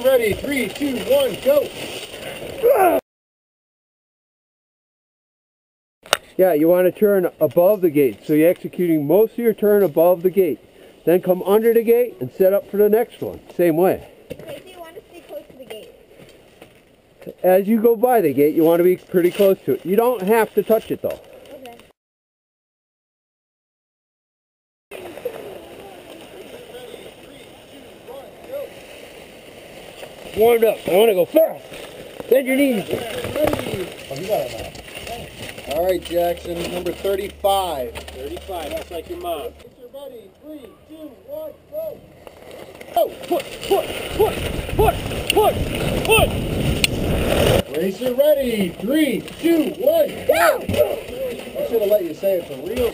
ready. 3, 2, 1, go. Yeah, you want to turn above the gate. So you're executing most of your turn above the gate. Then come under the gate and set up for the next one. Same way. Okay, so you want to stay close to the gate. As you go by the gate, you want to be pretty close to it. You don't have to touch it though. Okay. Warmed up. I want to go fast. Bend your knees. Oh, you got it now. All right, Jackson, number 35. 35, just like your mom. Ready, 3, 2, 1, go. Oh, foot. Racer ready. 3, 2, 1, go. I should have let you say it for real.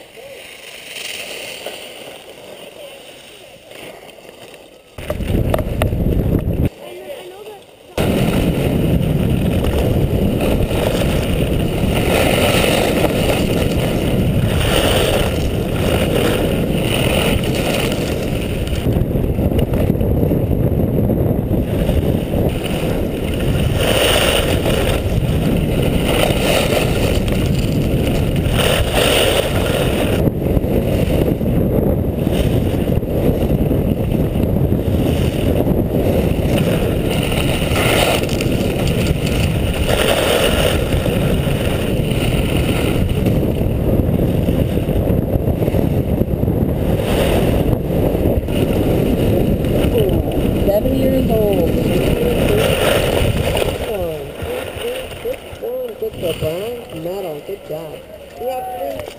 Good job.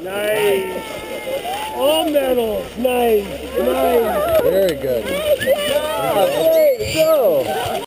Nice. All medals. Nice. Nice. Very good. There you go.